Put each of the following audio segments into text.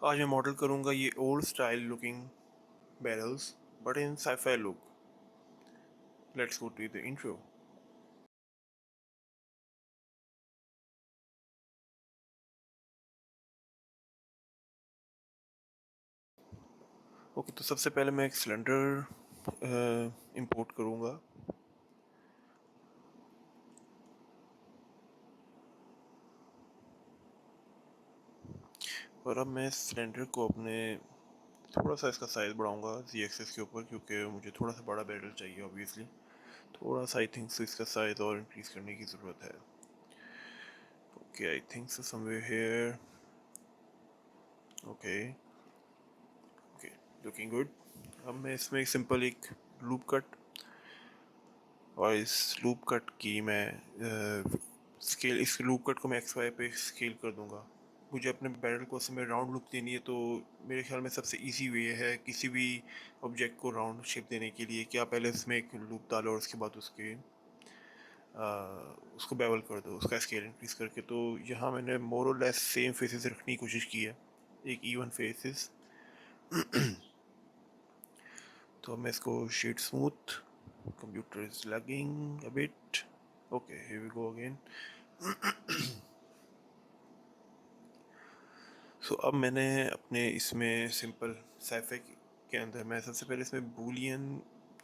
आज मैं मॉडल करूँगा ये old style looking barrels but in sci fi look. Let's go to the intro. Okay, तो सबसे पहले मैं एक सिलेंडर इंपोर्ट करूँगा। और अब मैं इस सिलेंडर को अपने थोड़ा सा इसका साइज़ बढ़ाऊँगा Z एक्सिस के ऊपर, क्योंकि मुझे थोड़ा सा बड़ा बैरल चाहिए ऑब्वियसली। थोड़ा सा आई थिंक सो इसका साइज़ और इंक्रीज़ करने की ज़रूरत है। Okay, I think so somewhere here. Okay okay, looking good. अब मैं इसमें सिंपल एक लूप कट, और इस लूप कट की मैं स्केल इस लूप कट को मैं एक्स वाई पे स्केल कर दूंगा। मुझे अपने बैरल को उसमें राउंड लुक देनी है, तो मेरे ख्याल में सबसे इजी वे है किसी भी ऑब्जेक्ट को राउंड शेप देने के लिए कि आप पहले उसमें एक लूप डालो और उसके बाद उसको बेवल कर दो, उसका स्केल इंक्रीज करके। तो यहाँ मैंने मोर और लेस सेम फेसेस रखने की कोशिश की है, एक इवन फेसेस। तो मैं इसको sheet smooth, computer is lagging a bit. Okay, here we go again. So अब मैंने अपने इसमें सिंपल साइफे के अंदर मैं सबसे पहले इसमें बूलियन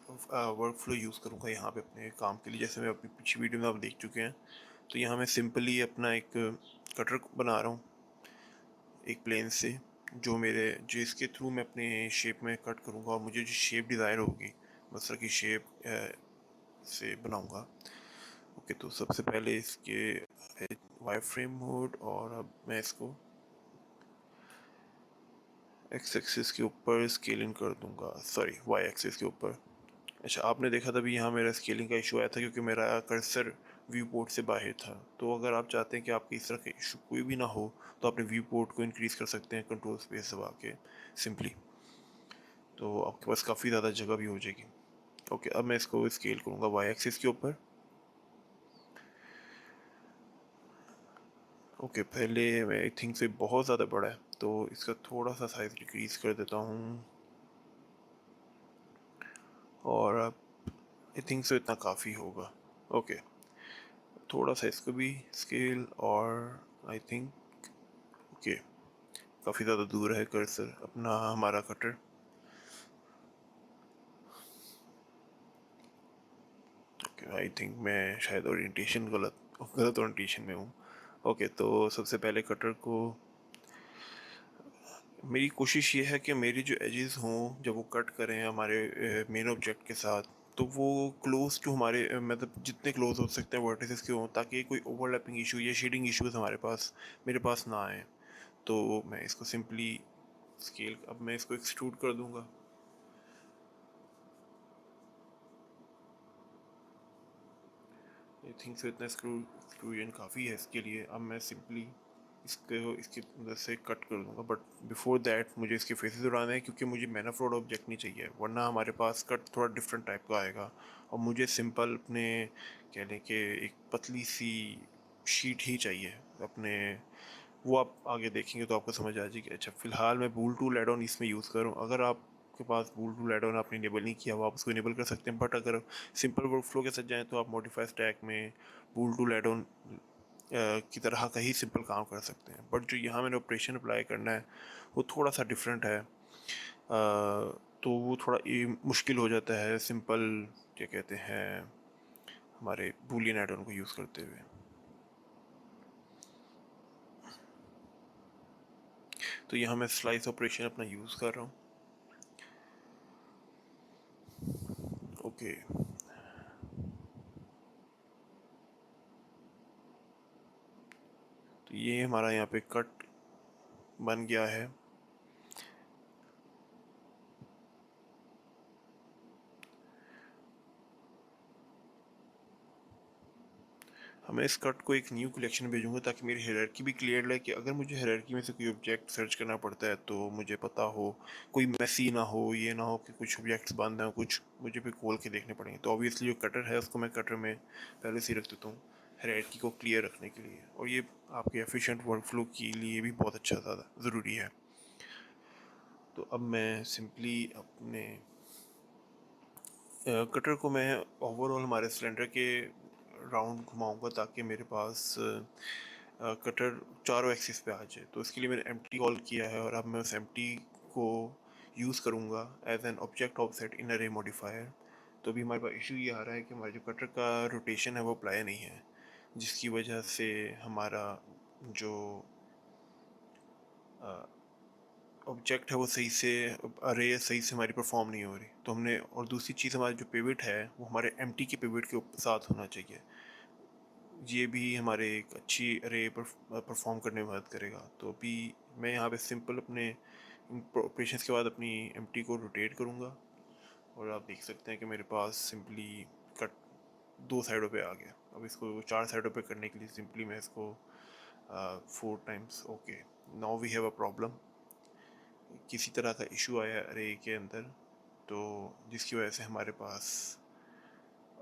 वर्क फ्लो यूज़ करूँगा यहाँ पे अपने काम के लिए, जैसे मैं अपनी पिछली वीडियो में आप देख चुके हैं। तो यहाँ मैं सिंपली अपना एक कटर बना रहा हूँ एक प्लेन से, जिसके थ्रू मैं अपने शेप में कट करूँगा, और मुझे जो शेप डिज़ायर होगी मैं उस तरह की शेप से बनाऊँगा। ओके, तो सबसे पहले इसके वाई फ्रेम मोड, और अब मैं इसको एक्स एक्सिस के ऊपर स्केलिंग कर दूंगा, सॉरी वाई एक्सिस के ऊपर। अच्छा, आपने देखा था भी यहाँ मेरा स्केलिंग का इशू आया था क्योंकि मेरा कर्सर व्यू पोर्ट से बाहर था। तो अगर आप चाहते हैं कि आपकी इस तरह का इशू कोई भी ना हो, तो अपने व्यू पोर्ट को इंक्रीज़ कर सकते हैं कंट्रोल स्पेस दबा के सिंपली। तो आपके पास काफ़ी ज़्यादा जगह भी हो जाएगी। ओके, अब मैं इसको स्केल करूँगा वाई एक्सिस के ऊपर। ओके, पहले मैं आई थिंक से बहुत ज़्यादा बड़ा है, तो इसका थोड़ा सा साइज़ डिक्रीज़ कर देता हूँ, और अब आई थिंक सो इतना काफ़ी होगा। ओके, थोड़ा सा इसको भी स्केल, और आई थिंक ओके, काफ़ी ज़्यादा दूर है कर्सर अपना हमारा कटर। ओके, आई थिंक मैं शायद ओरिएंटेशन गलत ओरिएंटेशन में हूँ। ओके, तो सबसे पहले कटर को, मेरी कोशिश ये है कि मेरी जो एजेस हों जब वो कट करें हमारे मेन ऑब्जेक्ट के साथ, तो वो क्लोज टू हमारे मतलब जितने क्लोज हो सकते हैं वर्टिसेस के हों, ताकि कोई ओवरलैपिंग इशू या शेडिंग इश्यूज मेरे पास ना आए। तो मैं इसको सिंपली स्केल, अब मैं इसको एक्सट्रूड कर दूंगा। आई थिंक सो इतना एक्सट्रूजन काफ़ी है इसके लिए। अब मैं सिंपली इसके अंदर से कट कर दूंगा, बट बिफोर दैट मुझे इसके फेसेस उड़ाने हैं, क्योंकि मुझे मैनाफ्लोड ऑब्जेक्ट नहीं चाहिए, वरना हमारे पास कट थोड़ा डिफरेंट टाइप का आएगा। और मुझे सिंपल अपने कह लें कि एक पतली सी शीट ही चाहिए अपने। वो आप आगे देखेंगे तो आपको समझ आ जाएगी। अच्छा, फिलहाल मैं बूल टूल एड ऑन इसमें यूज़ करूँ, अगर आपके पास बूल टूल एड ऑन आपने इनेबल नहीं किया हुआ, आप उसको इनेबल कर सकते हैं। बट अगर सिंपल वर्क फ्लो के साथ जाएँ तो आप मॉडिफाई स्टैक में बूल टूल एड ऑन की तरह का ही सिंपल काम कर सकते हैं। बट जो यहाँ मैंने ऑपरेशन अप्लाई करना है वो थोड़ा सा डिफरेंट है, तो वो थोड़ा मुश्किल हो जाता है सिंपल, क्या कहते हैं, हमारे बूलियन एड ऑन को यूज़ करते हुए। तो यहाँ मैं स्लाइस ऑपरेशन अपना यूज़ कर रहा हूँ। ओके, तो ये हमारा यहाँ पे कट बन गया है। मैं इस कट को एक न्यू कलेक्शन भेजूंगा, ताकि मेरी हायरार्की भी क्लियर रहे, कि अगर मुझे हायरार्की में से कोई ऑब्जेक्ट सर्च करना पड़ता है तो मुझे पता हो, कोई मेसी ना हो, ये ना हो कि कुछ ऑब्जेक्ट्स बंद हैं, कुछ मुझे भी खोल के देखने पड़ेंगे। तो ऑब्वियसली जो कटर है उसको मैं कटर में पहले से ही रख देता हूँ हायरार्की को क्लियर रखने के लिए, और ये आपके एफिशिएंट वर्क फ्लो के लिए भी बहुत अच्छा ज़्यादा ज़रूरी है। तो अब मैं सिंपली अपने कटर को मैं ओवरऑल हमारे सिलेंडर के राउंड घुमाऊंगा ताकि मेरे पास कटर चारों एक्सिस पे आ जाए। तो इसके लिए मैंने एम्प्टी कॉल किया है और अब मैं उस एम्प्टी को यूज़ करूँगा एज एन ऑब्जेक्ट ऑफसेट इन अरे मॉडिफायर। तो अभी हमारे पास इशू ये आ रहा है कि हमारा जो कटर का रोटेशन है वो अप्लाई नहीं है, जिसकी वजह से हमारा जो ऑब्जेक्ट है वो सही से अरे सही से हमारी परफॉर्म नहीं हो रही। तो हमने और दूसरी चीज़ हमारा जो पिवट है वो हमारे एम्प्टी के पिवट के साथ होना चाहिए। ये भी हमारे एक अच्छी अरे परफॉर्म करने में मदद करेगा। तो अभी मैं यहाँ पे सिंपल अपने ऑपरेशंस के बाद अपनी एम्प्टी को रोटेट करूँगा और आप देख सकते हैं कि मेरे पास सिंपली कट दो साइडों पे आ गया। अब इसको चार साइडों पे करने के लिए सिंपली मैं इसको 4 times okay. Now we have a problem. किसी तरह का इशू आया अरे के अंदर, तो जिसकी वजह से हमारे पास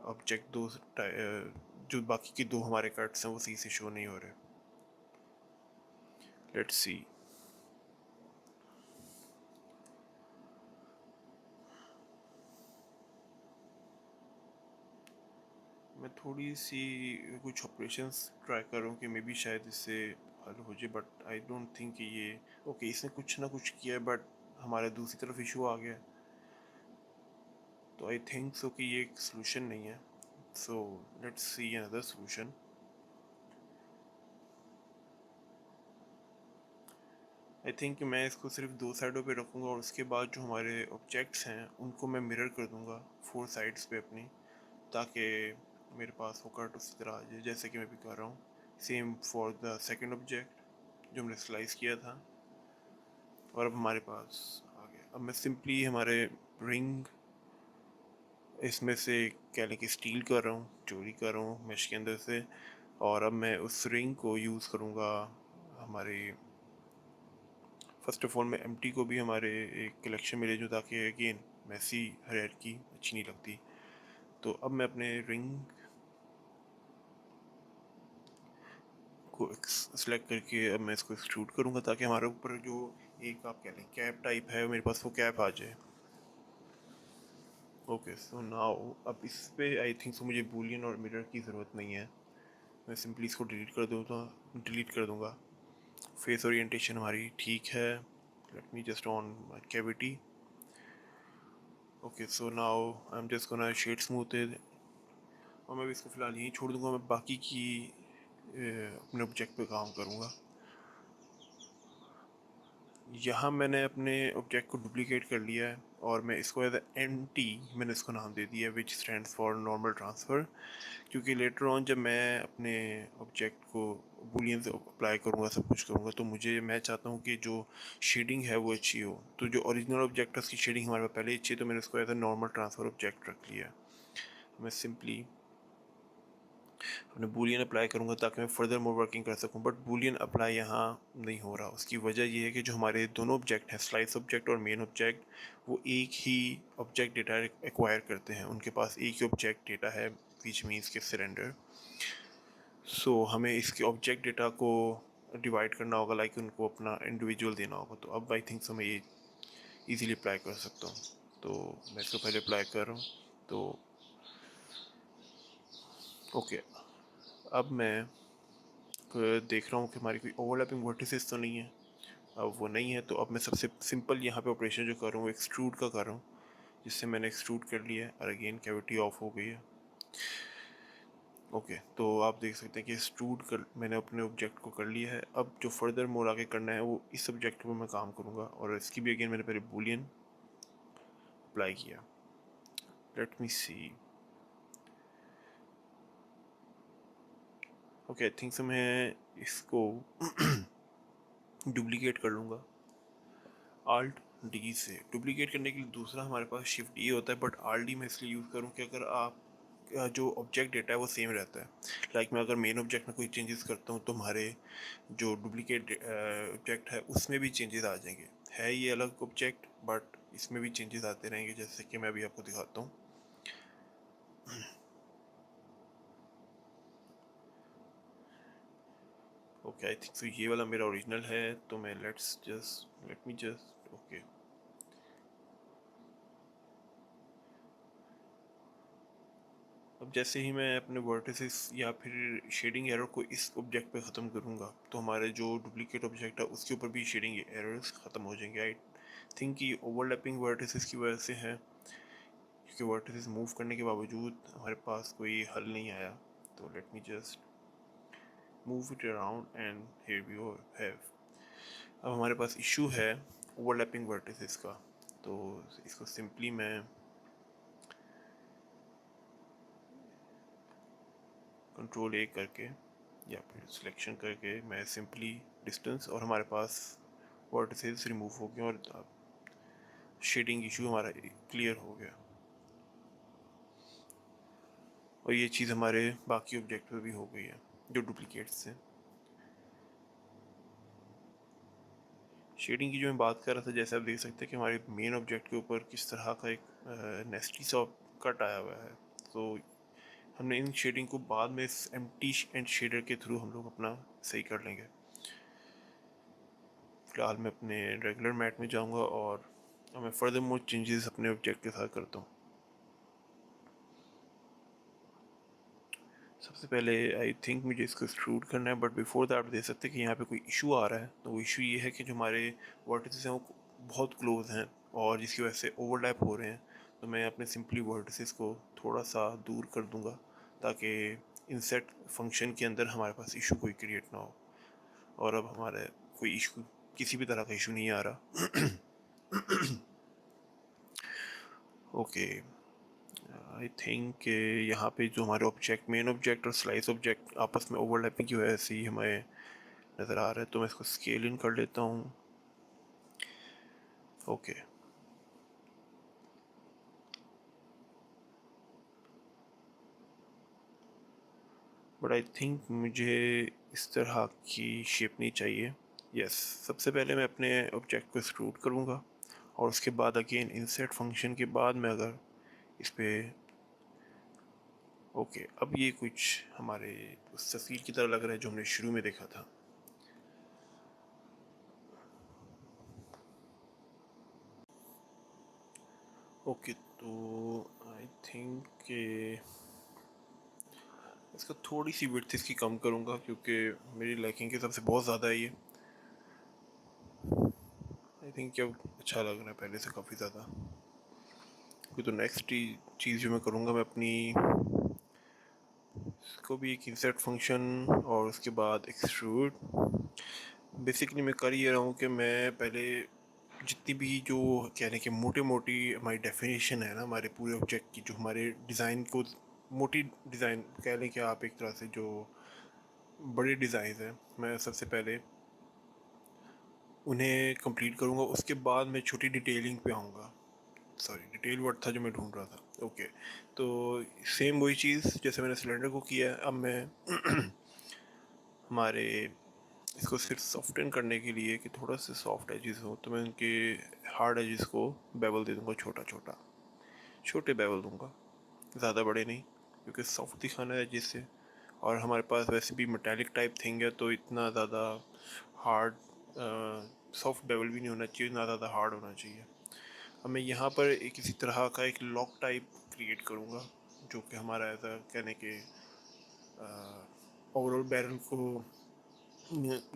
ऑब्जेक्ट जो बाकी के दो हमारे कट्स हैं वो सही से शो नहीं हो रहे। Let's see. मैं थोड़ी सी कुछ ऑपरेशंस ट्राई कर रहा हूँ कि मे बी शायद इससे हल हो जाए, बट आई डोंट थिंक कि ये ओके इसने कुछ ना कुछ किया है, बट हमारे दूसरी तरफ इशू आ गया। तो आई थिंक सो कि ये एक सोल्यूशन नहीं है। So let's see another solution. I think मैं इसको सिर्फ दो साइडों पे रखूँगा और उसके बाद जो हमारे ऑब्जेक्ट्स हैं उनको मैं मिरर कर दूँगा 4 साइड्स पे अपनी, ताकि मेरे पास वो कट उसी तरह आ जाए जैसे कि मैं भी कर रहा हूँ। Same for the second object जो हमने स्लाइस किया था। और अब हमारे पास आ गया। अब मैं सिंपली हमारे रिंग इसमें से कह लें कि स्टील कर रहा हूँ, चोरी कर रहा हूँ मैश के अंदर से, और अब मैं उस रिंग को यूज़ करूँगा हमारे फर्स्ट ऑफ ऑल मैं एम्प्टी को भी हमारे एक कलेक्शन में ले जाऊँ ताकि अगेन मैसी हायरार्की अच्छी नहीं लगती। तो अब मैं अपने रिंग को सेलेक्ट करके अब मैं इसको एक्सट्रूड करूँगा ताकि हमारे ऊपर जो एक आप कह लें कैप टाइप है मेरे पास वो कैप आ जाए। ओके सो नाउ अब इस पे आई थिंक सो मुझे बूलियन और मिरर की ज़रूरत नहीं है। मैं सिंपली इसको डिलीट कर दूँगा। फेस ओरिएंटेशन हमारी ठीक है। Let me just on my cavity. Okay so now I am just gonna shade smooth it और मैं भी इसको फ़िलहाल यहीं छोड़ दूँगा। मैं बाकी की अपने ऑब्जेक्ट पे काम करूँगा। यहाँ मैंने अपने ऑब्जेक्ट को डुप्लिकेट कर लिया है और मैं इसको एज एन टी मैंने इसको नाम दे दिया है, विच स्टैंड्स फॉर नॉर्मल ट्रांसफ़र। क्योंकि लेटर ऑन जब मैं अपने ऑब्जेक्ट को बूलियन से अप्लाई करूँगा, सब कुछ करूँगा, तो मैं चाहता हूँ कि जो शेडिंग है वो अच्छी हो। तो जो ओरिजिनल ऑब्जेक्ट है उसकी शेडिंग हमारे पास पहले ही अच्छी है, तो मैंने उसको as a normal transfer object रख लिया। मैं सिंपली अपने बूलियन अप्लाई करूँगा ताकि मैं फर्दर मोर वर्किंग कर सकूँ, बट बूलियन अप्लाई यहाँ नहीं हो रहा। उसकी वजह ये है कि जो हमारे दोनों ऑब्जेक्ट हैं, स्लाइस ऑब्जेक्ट और मेन ऑब्जेक्ट, वो एक ही ऑब्जेक्ट डेटा एक्वायर करते हैं। उनके पास एक ही ऑब्जेक्ट डेटा है, विच मीन्स के सरेंडर। सो हमें इसके ऑब्जेक्ट डेटा को डिवाइड करना होगा, लाइक उनको अपना इंडिविजुअल देना होगा। तो अब आई थिंक सो मैं ये ईज़िली अप्लाई कर सकता हूँ। तो मैं इसको पहले अप्लाई कर रहा हूँ। तो ओके, अब मैं देख रहा हूँ कि हमारी कोई ओवरलैपिंग वर्टिसेस तो नहीं है। अब वो नहीं है तो अब मैं सबसे सिंपल यहाँ पे ऑपरेशन जो कर रहा हूँ एक्सट्रूड का कर रहा हूँ, जिससे मैंने एक्सट्रूड कर लिया है और अगेन कैविटी ऑफ हो गई है। ओके, तो आप देख सकते हैं कि एक्सट्रूड कर मैंने अपने ऑब्जेक्ट को कर लिया है। अब जो फर्दर मोर आगे करना है वो इस ऑब्जेक्ट पर मैं काम करूँगा और इसकी भी अगेन मैंने पहले बूलियन अप्लाई किया। Let me see. Okay, I think से मैं इसको डुप्लीकेट कर लूँगा आल्ट डी से। डुप्लीकेट करने के लिए दूसरा हमारे पास शिफ्ट ई होता है, बट आल्ट डी मैं इसलिए यूज़ करूँ कि अगर आप जो ऑब्जेक्ट डेटा है वो सेम रहता है। लाइक मैं अगर मेन ऑब्जेक्ट में कोई चेंजेस करता हूँ तो हमारे जो डुप्लीकेट ऑब्जेक्ट है उसमें भी चेंजेस आ जाएंगे। है ये अलग ऑब्जेक्ट बट इसमें भी चेंजेस आते रहेंगे, जैसे कि मैं अभी आपको दिखाता हूँ। ओके, आई थिंक सो ये वाला मेरा ओरिजिनल है, तो मैं लेट मी जस्ट ओके अब जैसे ही मैं अपने वर्टिसेस या फिर शेडिंग एरर को इस ऑब्जेक्ट पे ख़त्म करूँगा तो हमारे जो डुप्लीकेट ऑब्जेक्ट है उसके ऊपर भी शेडिंग एरर्स ख़त्म हो जाएंगे। आई थिंक कि ओवरलैपिंग वर्टिसेस की वजह से है, क्योंकि वर्टिसेस मूव करने के बावजूद हमारे पास कोई हल नहीं आया। तो let me just move it around and here we have. अब हमारे पास इशू है ओवरलैपिंग वर्टिसेस का, तो इसको सिंपली मैं कंट्रोल ए करके या फिर सिलेक्शन करके मैं सिंपली डिस्टेंस, और हमारे पास वर्टिसेस रिमूव हो गए और शेडिंग इशू हमारा क्लियर हो गया। और ये चीज़ हमारे बाकी ऑब्जेक्ट पे भी हो गई है जो डुप्लीकेट्स हैं। शेडिंग की जो मैं बात कर रहा था, जैसे आप देख सकते हैं कि हमारे मेन ऑब्जेक्ट के ऊपर किस तरह का एक नेस्टी सा कट आया हुआ है। तो हमने इन शेडिंग को बाद में इस एम्प्टी एंड शेडर के थ्रू हम लोग अपना सही कर लेंगे। फिलहाल मैं अपने रेगुलर मैट में जाऊंगा और मैं फर्दर मोर चेंजेस अपने ऑब्जेक्ट के साथ करता हूँ। सबसे पहले आई थिंक मुझे इसको एक्सट्रूड करना है, बट बिफोर दैट आप देख सकते हैं कि यहाँ पे कोई इशू आ रहा है। तो वो इशू ये है कि जो हमारे वर्टिसेस हैं वो बहुत क्लोज हैं और जिसकी वजह से ओवरलैप हो रहे हैं। तो मैं अपने सिंपली वर्टिसेस को थोड़ा सा दूर कर दूंगा ताकि इंसेट फंक्शन के अंदर हमारे पास इशू कोई क्रिएट ना हो। और अब हमारे कोई इशू, किसी भी तरह का इशू नहीं आ रहा। ओके, आई थिंक यहाँ पे जो हमारे ऑब्जेक्ट, मेन ऑब्जेक्ट और स्लाइस ऑब्जेक्ट आपस में ओवरलैपिंग की वजह से ही हमें नज़र आ रहा है। तो मैं इसको स्केल इन कर लेता हूँ। ओके, बट आई थिंक मुझे इस तरह की शेप नहीं चाहिए। यस, सबसे पहले मैं अपने ऑब्जेक्ट को एक्सट्रूड करूँगा और उसके बाद अगेन इंसर्ट फंक्शन के बाद मैं अगर इस पर ओके, अब ये कुछ हमारे उस तस्वीर की तरह लग रहा है जो हमने शुरू में देखा था। ओके, तो आई थिंक इसका थोड़ी सी विड्थ इसकी कम करूँगा क्योंकि मेरी लाइकिंग के हिसाब से बहुत ज़्यादा है ये। आई थिंक अब अच्छा लग रहा है पहले से काफ़ी ज़्यादा। तो नेक्स्ट चीज़ जो मैं करूँगा, मैं अपनी इसको भी एक इंसर्ट फंक्शन और उसके बाद एक्सट्रूड। बेसिकली मैं कर ये रहा हूँ कि मैं पहले जितनी भी जो कहने के मोटी मोटी हमारी डेफिनेशन है ना हमारे पूरे ऑब्जेक्ट की, जो हमारे डिज़ाइन को मोटी डिज़ाइन कह लें कि आप एक तरह से जो बड़े डिज़ाइन हैं, मैं सबसे पहले उन्हें कंप्लीट करूँगा। उसके बाद मैं छोटी डिटेलिंग पे आऊँगा। सॉरी, डिटेल वर्ड था जो मैं ढूंढ रहा था। ओके, तो सेम वही चीज़ जैसे मैंने सिलेंडर को किया है, अब मैं हमारे इसको सिर्फ सॉफ्टन करने के लिए कि थोड़ा से सॉफ्ट एजेस हो, तो मैं उनके हार्ड एजेस को बेवल दे दूँगा, छोटा छोटा छोटे बेवल दूँगा, ज़्यादा बड़े नहीं, क्योंकि सॉफ्ट दिखाना है जिससे। और हमारे पास वैसे भी मेटालिक टाइप थिंग है तो इतना ज़्यादा हार्ड सॉफ्ट बेवल भी नहीं होना चाहिए, ना ज़्यादा हार्ड होना चाहिए। अब मैं यहाँ पर एक किसी तरह का एक लॉक टाइप क्रिएट करूँगा जो कि हमारा ऐसा कहने के ओवरऑल बैरल को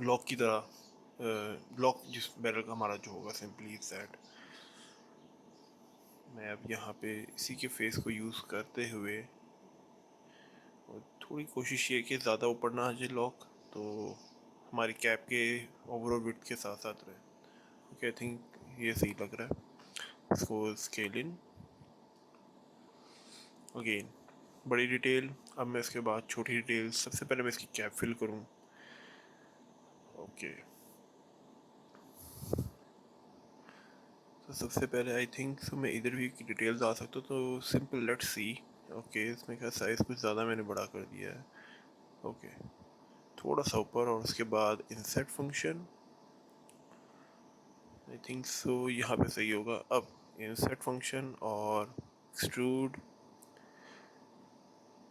लॉक की तरह लॉक जिस बैरल का हमारा जो होगा सिंपली दैट। मैं अब यहाँ पे इसी के फेस को यूज़ करते हुए और थोड़ी कोशिश ये कि ज़्यादा ऊपर ना आ जाए लॉक, तो हमारी कैप के ओवरऑल विड्थ के साथ साथ रहे। ओके, आई थिंक ये सही लग रहा है। इसको स्केल इन अगेन, बड़ी डिटेल। अब मैं इसके बाद छोटी डिटेल, सबसे पहले मैं इसकी कैप फिल करूँ। ओके, तो सबसे पहले आई थिंक सो मैं इधर भी डिटेल्स आ सकता हूँ, तो सिंपल लेट्स सी। ओके, इसमें क्या साइज़ कुछ ज़्यादा मैंने बड़ा कर दिया है। ओके, थोड़ा सा ऊपर और उसके बाद इंसर्ट फंक्शन। आई थिंक सो यहाँ पे सही होगा। अब इंसर्ट फंक्शन और एक्सट्रूड।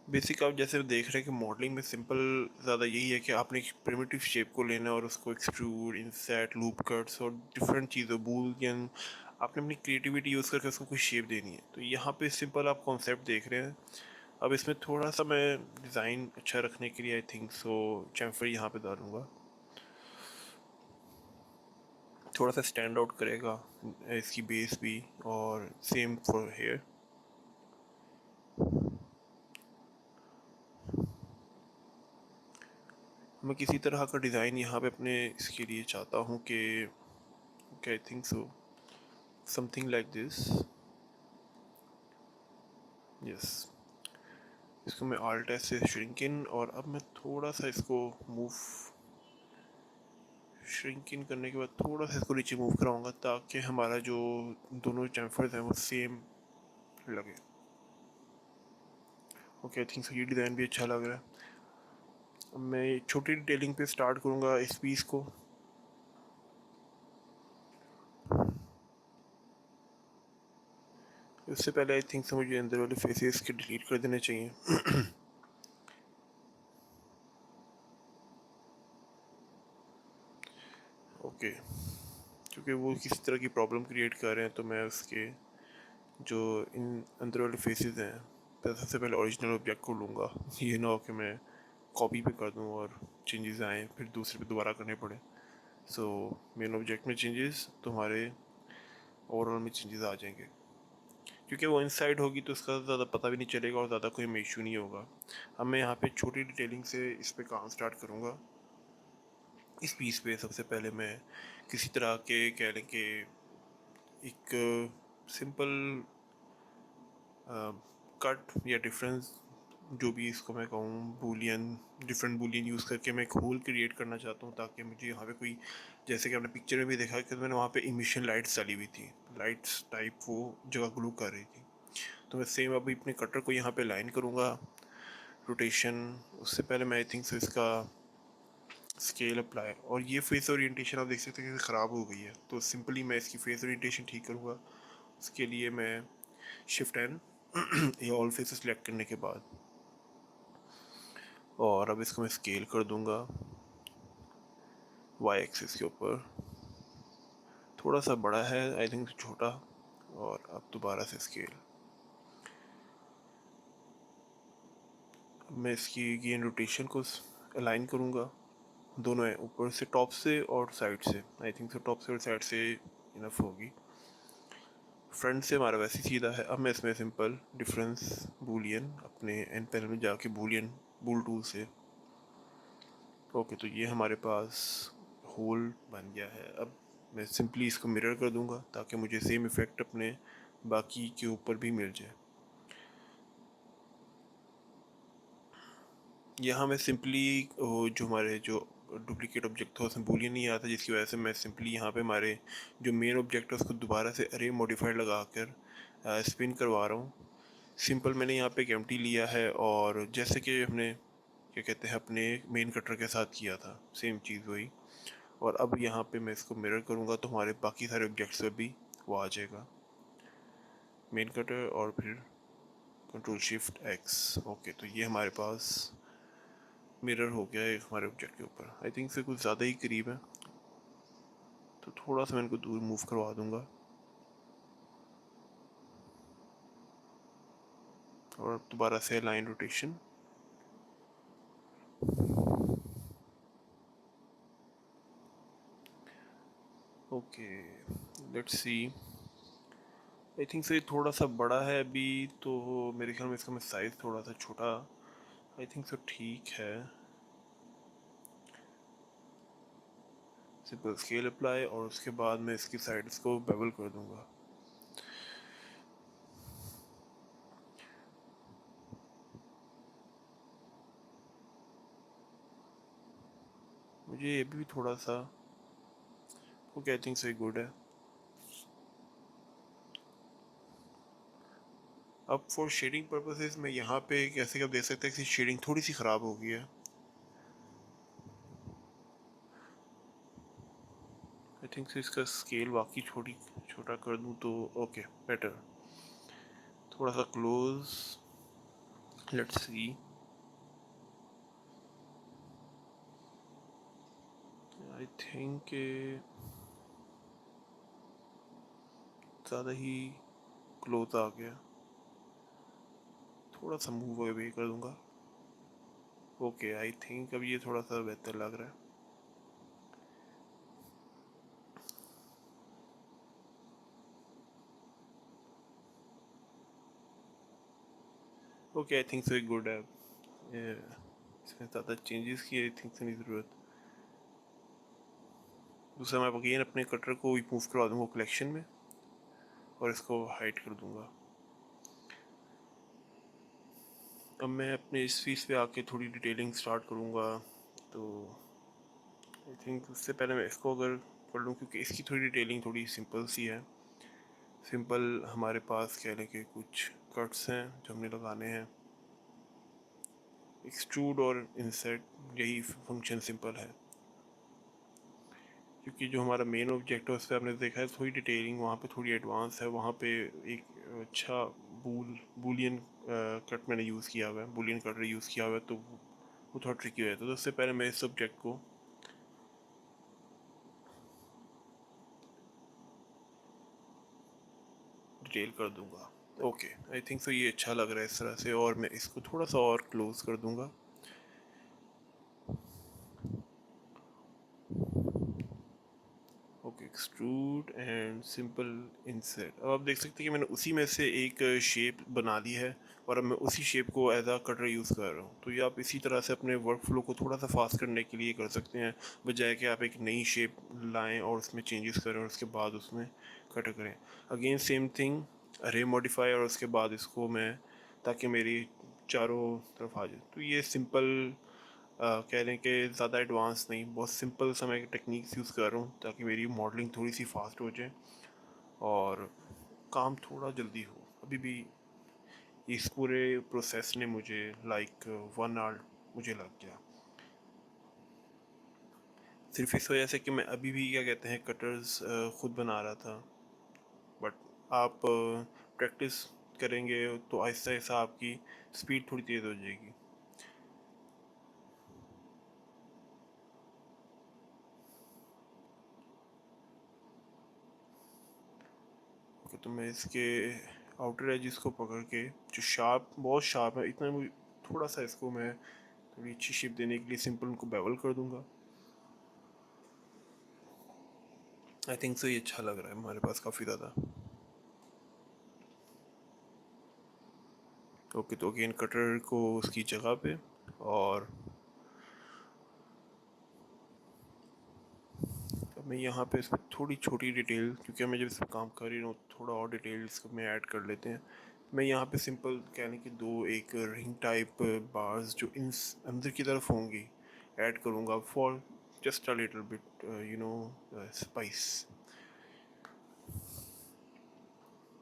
बेसिक आप जैसे देख रहे हैं कि मॉडलिंग में सिंपल ज़्यादा यही है कि आपने एक प्रिमिटिव शेप को लेना है और उसको एक्सट्रूड, इंसर्ट, लूप कट्स और डिफरेंट चीज़ों बूलियन आपने अपनी क्रिएटिविटी यूज़ करके उसको कोई शेप देनी है। तो यहाँ पे सिंपल आप कॉन्सेप्ट देख रहे हैं। अब इसमें थोड़ा सा मैं डिज़ाइन अच्छा रखने के लिए आई थिंक सो चैम्फर यहाँ पे डालूँगा, थोड़ा सा स्टैंड आउट करेगा इसकी बेस भी। और सेम फॉर हेयर। मैं किसी तरह का डिज़ाइन यहाँ पे अपने इसके लिए चाहता हूँ कि आई think so something like this. Yes, इसको मैं आल्ट एस से श्रिंक इन, और अब मैं थोड़ा सा इसको मूव, श्रिंक इन करने के बाद थोड़ा सा इसको नीचे मूव कराऊंगा ताकि हमारा जो दोनों चैम्फर्स हैं वो सेम लगे। ओके, आई थिंक सो ये डिज़ाइन भी अच्छा लग रहा है। अब मैं छोटी डिटेलिंग पे स्टार्ट करूँगा इस पीस को। उससे पहले आई थिंक सो मुझे अंदर वाले फेसेस के डिलीट कर देने चाहिए। ओके, क्योंकि वो किसी तरह की प्रॉब्लम क्रिएट कर रहे हैं, तो मैं उसके जो इन अंदर वाले फेसेस हैं, तो सबसे पहले ओरिजिनल ऑब्जेक्ट को लूँगा। ये ना हो कि मैं कॉपी पे कर दूँ और चेंजेस आए फिर दूसरे पे दोबारा करने पड़े। सो मेन ऑब्जेक्ट में चेंजेस, तुम्हारे ओवरऑल में चेंजेस आ जाएंगे, क्योंकि वो इनसाइड होगी तो उसका ज़्यादा पता भी नहीं चलेगा और ज़्यादा कोई इशू नहीं होगा। अब मैं यहाँ पे छोटी डिटेलिंग से इस पे काम स्टार्ट करूँगा। इस पीस पे सबसे पहले मैं किसी तरह के कह लें कि एक सिंपल कट या डिफरेंस, जो भी इसको मैं कहूँ, बूलियन, डिफरेंट बूलियन यूज़ करके मैं एक होल क्रिएट करना चाहता हूँ, ताकि मुझे यहाँ पे कोई, जैसे कि आपने पिक्चर में भी देखा कि मैंने वहाँ पे इमिशन लाइट्स डाली हुई थी, लाइट्स टाइप वो जगह ग्लू कर रही थी। तो मैं सेम अभी अपने कटर को यहाँ पे लाइन करूँगा, रोटेशन। उससे पहले मैं आई थिंक सो इसका स्केल अप्लाई, और ये फेस ओरिएंटेशन आप देख सकते हैं कि ख़राब हो गई है, तो सिंपली मैं इसकी फेस ओरिएंटेशन ठीक करूँगा। उसके लिए मैं शिफ्ट एन ये ऑल फेसेस सेलेक्ट करने के बाद, और अब इसको मैं स्केल कर दूँगा वाई एक्सिस के ऊपर। थोड़ा सा बड़ा है आई थिंक छोटा, और अब दोबारा से स्केल। अब मैं इसकी गेन रोटेशन को अलाइन करूँगा, दोनों है, ऊपर से टॉप से और साइड से। आई थिंक सो टॉप से और साइड से इनफ होगी। फ्रंट से हमारा वैसे सीधा है। अब मैं इसमें सिंपल डिफरेंस बूलियन अपने एंड पैनल में जाके बूलियन बूल टूल से, ओके, तो ये हमारे पास होल बन गया है। अब मैं सिंपली इसको मिरर कर दूंगा ताकि मुझे सेम इफ़ेक्ट अपने बाकी के ऊपर भी मिल जाए। यहाँ मैं सिंपली जो हमारे जो डुप्लीकेट ऑब्जेक्ट था उसमें बूलियन नहीं आता, जिसकी वजह से मैं सिंपली यहाँ पे हमारे जो मेन ऑब्जेक्ट है उसको दोबारा से अरे मॉडिफाइड लगा कर स्पिन करवा रहा हूँ। सिंपल मैंने यहाँ पे एक एम्प्टी लिया है, और जैसे कि हमने क्या कहते हैं अपने मेन कटर के साथ किया था, सेम चीज़ वही। और अब यहाँ पे मैं इसको मिरर करूँगा तो हमारे बाकी सारे ऑब्जेक्ट्स पे भी वो आ जाएगा, मेन कटर और फिर कंट्रोल शिफ्ट एक्स। ओके, तो ये हमारे पास मिरर हो गया है हमारे ऑब्जेक्ट के ऊपर। आई थिंक से कुछ ज़्यादा ही करीब है, तो थोड़ा सा मैं इनको दूर मूव करवा दूँगा, और दोबारा से line rotation. Okay, let's C. I think से थोड़ा सा बड़ा है अभी, तो मेरे ख्याल में इसका मैं साइज़ थोड़ा सा छोटा, आई थिंक सो ठीक है। सिंपल स्केल अप्लाई, और उसके बाद मैं इसकी साइड्स को बेवल कर दूंगा। मुझे ये भी थोड़ा सा, okay, I think so good है। अब फॉर शेडिंग पर्पसेस मैं यहाँ पे कैसे आप देख सकते हैं कि शेडिंग थोड़ी सी ख़राब हो गई है। आई थिंक सो इसका स्केल बाकी छोटा कर दूँ तो ओके बेटर। थोड़ा सा close, let's see. I think ज़्यादा ही क्लोज आ गया, थोड़ा सा मूव अवे कर दूंगा। ओके, आई थिंक अब ये थोड़ा सा बेहतर लग रहा है। Okay, I think so good है। इसमें ज़्यादा चेंजेस की आई थिंक से नहीं ज़रूरत। दूसरा मैं अगेन अपने कटर को मूव करवा दूँगा कलेक्शन में और इसको हाइड कर दूँगा। अब मैं अपने इस पीस पे आके थोड़ी डिटेलिंग स्टार्ट करूँगा। तो आई थिंक उससे पहले मैं इसको अगर कर लूँ, क्योंकि इसकी थोड़ी डिटेलिंग थोड़ी सिंपल सी है। सिंपल हमारे पास कह लें कि कुछ कट्स हैं जो हमने लगाने हैं। एक्सट्रूड और इंसर्ट, यही फंक्शन सिंपल है, क्योंकि जो हमारा मेन ऑब्जेक्ट है उस पर आपने देखा है थोड़ी डिटेलिंग वहाँ पे थोड़ी एडवांस है। वहाँ पे एक अच्छा बूलियन कट मैंने यूज़ किया हुआ है, बूलियन कटर यूज़ किया हुआ है, तो वो थोड़ा ट्रिकी हो जाता है। तो उससे पहले मैं इस ऑब्जेक्ट को डिटेल कर दूंगा। ओके, आई थिंक सो ये अच्छा लग रहा है इस तरह से, और मैं इसको थोड़ा सा और क्लोज कर दूंगा। Okay, extrude and simple insert. अब आप देख सकते हैं कि मैंने उसी में से एक शेप बना ली है और अब मैं उसी शेप को एज आ कटर यूज़ कर रहा हूँ। तो ये आप इसी तरह से अपने वर्क फ्लो को थोड़ा सा फास्ट करने के लिए कर सकते हैं, बजाय कि आप एक नई शेप लाएं और उसमें चेंजेस करें और उसके बाद उसमें कट करें। अगेन सेम थिंग, रे मॉडिफाई, और उसके बाद इसको मैं, ताकि मेरी चारों तरफ आ जाए। तो ये सिंपल कह लें कि ज़्यादा एडवांस नहीं, बहुत सिंपल सा मैं टेक्निक्स यूज़ कर रहा हूँ ताकि मेरी मॉडलिंग थोड़ी सी फास्ट हो जाए और काम थोड़ा जल्दी हो। अभी भी इस पूरे प्रोसेस ने मुझे लाइक 1 आवर मुझे लग गया, सिर्फ इस वजह से कि मैं अभी भी क्या कहते हैं कटर्स ख़ुद बना रहा था। बट आप प्रैक्टिस करेंगे तो आहिस्ता आहिस्ता आपकी स्पीड थोड़ी तेज़ हो जाएगी। ओके, तो मैं इसके आउटर एजिस को पकड़ के, जो शार्प, बहुत शार्प है, इतना मुझे थोड़ा सा इसको मैं थोड़ी अच्छी शेप देने के लिए सिंपल उनको बेवल कर दूंगा। आई थिंक सो ये अच्छा लग रहा है हमारे पास काफ़ी ज़्यादा। ओके, तो अगेन कटर को उसकी जगह पे, और अब मैं यहाँ पे इस पर थोड़ी छोटी डिटेल, क्योंकि मैं जब इस पर काम कर ही रहा हूँ, थोड़ा और डिटेल इसको मैं ऐड कर लेते हैं। मैं यहाँ पे सिंपल कहने की दो एक रिंग टाइप बार्स जो इन अंदर की तरफ होंगी ऐड करूँगा, for just a little bit spice.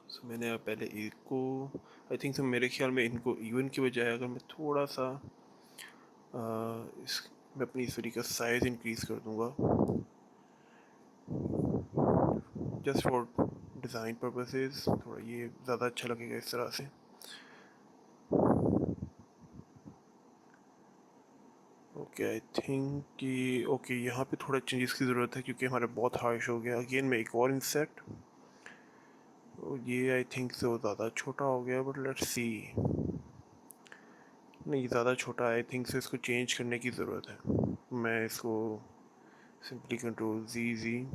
So मैंने अब पहले एक को, आई थिंक सो मेरे ख्याल में इनको इवन की बजाय अगर मैं थोड़ा सा इस मैं अपनी सूरी का साइज़ इंक्रीज़ कर दूँगा, जस्ट फॉर डिज़ाइन पर्पसेस। थोड़ा ये ज़्यादा अच्छा लगेगा इस तरह से। ओके, आई थिंक कि ओके यहाँ पे थोड़ा चेंजेस की ज़रूरत है क्योंकि हमारा बहुत हार्श हो गया। अगेन मैं एक और इंसेट, ये आई थिंक से ज़्यादा छोटा हो गया, बट लेट्स सी। नहीं, ज़्यादा छोटा, आई थिंक से इसको चेंज करने की ज़रूरत है। मैं इसको सिंपली कंट्रोल जी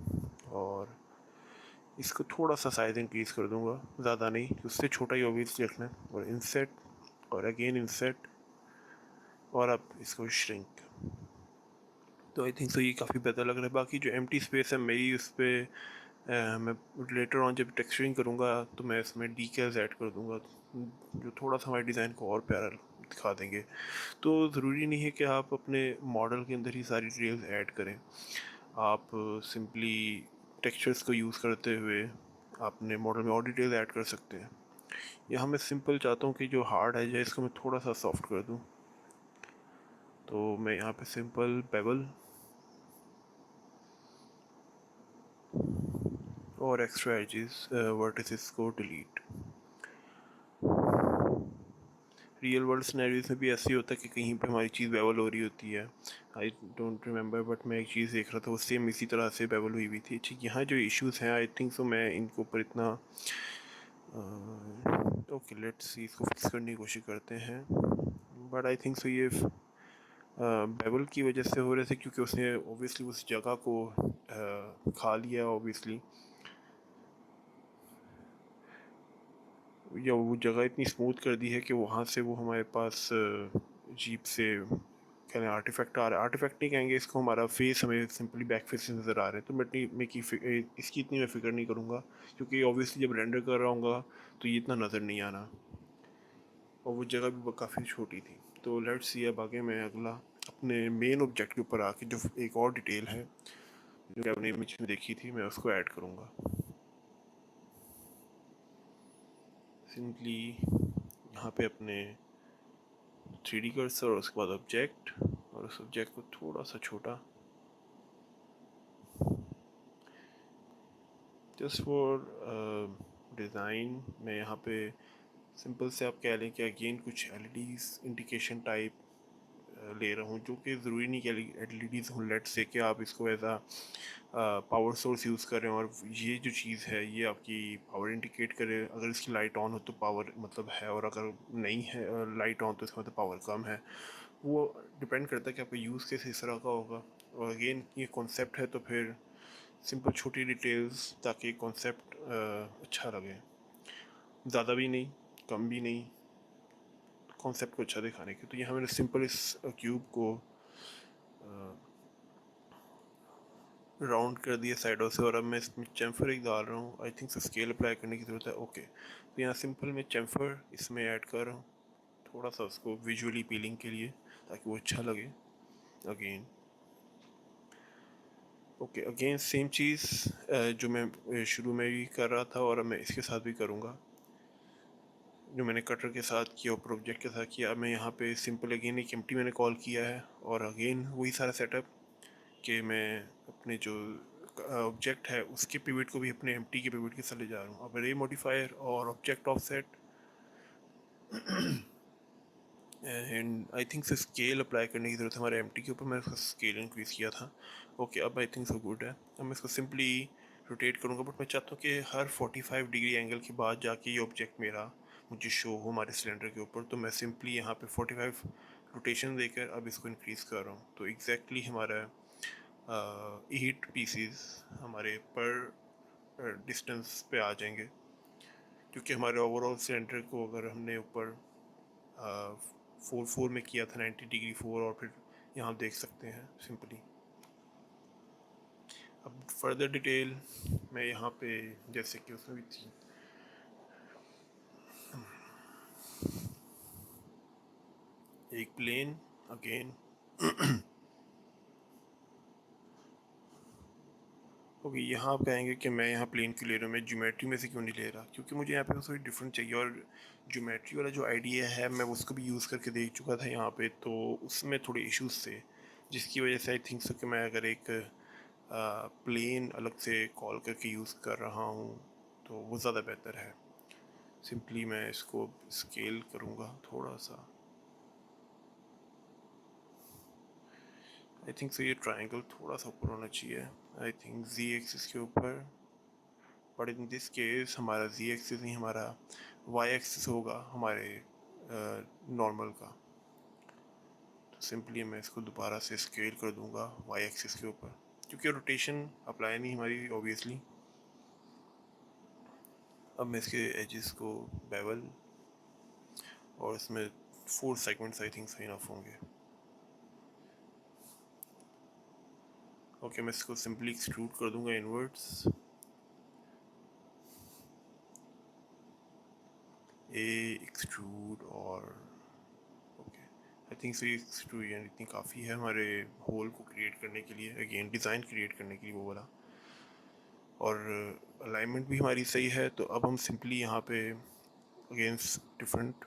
और इसको थोड़ा सा साइज़ इंक्रीज़ कर दूंगा, ज़्यादा नहीं, उससे छोटा ही ऑब्वियसली रखना है। और इंसेट, और अगेन इंसेट, और अब इसको श्रिंक। तो आई थिंक सो ये काफ़ी बेहतर लग रहा है। बाकी जो एम्प्टी स्पेस है मेरी, उस पर मैं लेटर ऑन जब टेक्सचरिंग करूँगा तो मैं इसमें डीकेल्स ऐड कर दूँगा, जो थोड़ा सा हमारे डिज़ाइन को और प्यारा दिखा देंगे। तो ज़रूरी नहीं है कि आप अपने मॉडल के अंदर ही सारी डिटेल्स ऐड करें। आप सिंपली टेक्सचर्स को यूज़ करते हुए अपने मॉडल में और डिटेल ऐड कर सकते हैं। यहाँ मैं सिंपल चाहता हूँ कि जो हार्ड है जाए इसको मैं थोड़ा सा सॉफ्ट कर दूँ। तो मैं यहाँ पे सिंपल बेवल और एक्स्ट्रा एजेस वर्टिसेस को डिलीट। रियल वर्ल्ड सिनेरियोज में भी ऐसे ही होता है कि कहीं पे हमारी चीज़ बेवल हो रही होती है। आई डोंट रिमेंबर, बट मैं एक चीज़ देख रहा था वो सेम इसी तरह से बेवल हुई थी। ठीक, यहाँ जो इश्यूज़ हैं आई थिंक सो मैं इनके ऊपर इतना ओके लेट्स सी, इसको फिक्स करने की कोशिश करते हैं, बट आई थिंक सो ये बेवल की वजह से हो रहे थे, क्योंकि उसने ऑब्वियसली उस जगह को खा लिया ऑब्वियसली, या वो जगह इतनी स्मूथ कर दी है कि वहाँ से वो हमारे पास जीप से कह रहे हैं आर्टिफैक्ट आ रहा है, आर्टिफैक्ट नहीं कहेंगे इसको, हमारा फेस हमें सिंपली बैक फेस से नज़र आ रहे हैं। तो मैं इसकी इतनी मैं फ़िक्र नहीं करूँगा, क्योंकि ऑब्वियसली जब रेंडर कर रहा हूँ तो ये इतना नज़र नहीं आना, और वो जगह भी काफ़ी छोटी थी। तो लेट्स सी, अब आगे मैं अगला अपने मेन ऑब्जेक्ट के ऊपर आके जो एक और डिटेल है जो कि आपने इमेज में देखी थी, मैं उसको ऐड करूँगा। सिंपली यहाँ पे अपने 3D कर्सर और उसके बाद ऑब्जेक्ट, और उस ऑब्जेक्ट को थोड़ा सा छोटा, जस्ट फॉर डिज़ाइन। मैं यहाँ पे सिंपल से आप कह लें कि अगेन कुछ LEDs इंडिकेशन टाइप ले रहा हूँ, जो कि ज़रूरी नहीं कि LEDs हों। लेट्स से कि आप इसको एज आ पावर सोर्स यूज़ करें, और ये जो चीज़ है ये आपकी पावर इंडिकेट करे। अगर इसकी लाइट ऑन हो तो पावर मतलब है, और अगर नहीं है लाइट ऑन तो इसका मतलब पावर कम है। वो डिपेंड करता है कि आपका यूज़ केस इस तरह का होगा। और अगेन ये कॉन्सेप्ट है, तो फिर सिंपल छोटी डिटेल्स, ताकि कॉन्सेप्ट अच्छा लगे, ज़्यादा भी नहीं कम भी नहीं, कॉन्सेप्ट को अच्छा दिखाने के। तो यहाँ मैंने सिंपल इस क्यूब को राउंड कर दिया साइडों से, और अब मैं इसमें चैम्फर एक डाल रहा हूँ। आई थिंक स्केल अप्लाई करने की ज़रूरत है। ओके, तो यहाँ सिंपल मैं चैम्फर इसमें ऐड कर रहा हूँ, थोड़ा सा उसको विजुअली अपीलिंग के लिए, ताकि वो अच्छा लगे। अगेन ओके, अगेन सेम चीज़ जो मैं शुरू में भी कर रहा था, और अब मैं इसके साथ भी करूँगा, जो मैंने कटर के साथ किया और प्रोजेक्ट के साथ किया। अब मैं यहाँ पे सिंपल अगेन एक एम्प्टी मैंने कॉल किया है, और अगेन वही सारा सेटअप कि मैं अपने जो ऑब्जेक्ट है उसके पिवट को भी अपने एम्प्टी के पिवट के साथ ले जा रहा हूँ। अब रे मॉडिफायर और object offset and I think से स्केल अप्लाई करने की ज़रूरत है हमारे एम्प्टी के ऊपर। मैंने उसका स्केल इंक्रीज़ किया था। ओके, अब आई थिंक सो गुड है। अब मैं इसको सिंपली रोटेट करूँगा, बट मैं चाहता हूँ कि हर 45 डिग्री एंगल के बाद जाके ये ऑब्जेक्ट मेरा मुझे शो हो हमारे सिलेंडर के ऊपर। तो मैं सिंपली यहाँ पे 45 रोटेशन देकर अब इसको इंक्रीज़ कर रहा हूँ। तो एग्जैक्टली हमारा 8 पीसीज हमारे पर डिस्टेंस पे आ जाएंगे, क्योंकि हमारे ओवरऑल सिलेंडर को अगर हमने ऊपर 4 में किया था 90 डिग्री 4, और फिर यहाँ देख सकते हैं सिंपली। अब फर्दर डिटेल मैं यहाँ पे, जैसे कि उसमें भी थी, एक प्लेन अगेन। ओके, यहाँ आप कहेंगे कि मैं यहाँ प्लेन क्यों ले रहा हूँ, मैं ज्योमेट्री में से क्यों नहीं ले रहा, क्योंकि मुझे यहाँ पे थोड़ी डिफरेंट चाहिए। और ज्योमेट्री वाला जो आइडिया है मैं उसको भी यूज़ करके देख चुका था यहाँ पे, तो उसमें थोड़े इश्यूज थे, जिसकी वजह से आई थिंक सो कि मैं अगर एक प्लेन अलग से कॉल करके यूज़ कर रहा हूँ तो वो ज़्यादा बेहतर है। सिंपली मैं इसको स्केल करूँगा थोड़ा सा। आई थिंक सो ये ट्रायंगल थोड़ा सा ऊपर होना चाहिए, आई थिंक Z एक्सिस के ऊपर, बट इन दिस केस हमारा Z एक्सिस नहीं, हमारा Y एक्सिस होगा हमारे नॉर्मल का। तो सिंपली मैं इसको दोबारा से स्केल कर दूंगा Y एक्सिस के ऊपर, क्योंकि रोटेशन अप्लाई नहीं हमारी ऑब्वियसली। अब मैं इसके एजेस को बेवल, और इसमें 4 सेगमेंट्स आई थिंक सही इनफ होंगे। ओके, मैं इसको सिंपली एक्सट्रूड कर दूंगा इनवर्ड्स, ए एक्सट्रूड, और ओके आई थिंक सो ये एक्सट्रूजन इतनी काफ़ी है हमारे होल को क्रिएट करने के लिए, अगेन डिज़ाइन क्रिएट करने के लिए वो वाला। और अलाइनमेंट भी हमारी सही है। तो अब हम सिंपली यहाँ पे अगेंस्ट डिफरेंट